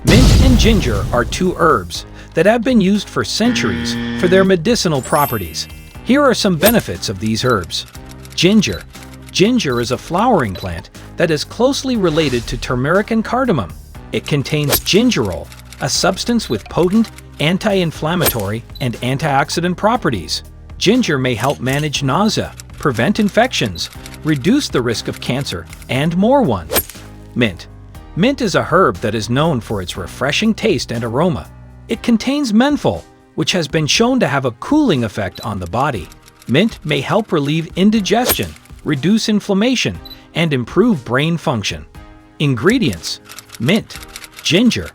Mint and ginger are two herbs that have been used for centuries for their medicinal properties. Here are some benefits of these herbs. Ginger. Ginger is a flowering plant that is closely related to turmeric and cardamom. It contains gingerol, a substance with potent anti-inflammatory and antioxidant properties. Ginger may help manage nausea, prevent infections, reduce the risk of cancer, and more. Mint. Mint is a herb that is known for its refreshing taste and aroma. It contains menthol, which has been shown to have a cooling effect on the body. Mint may help relieve indigestion, reduce inflammation, and improve brain function. Ingredients: mint, ginger,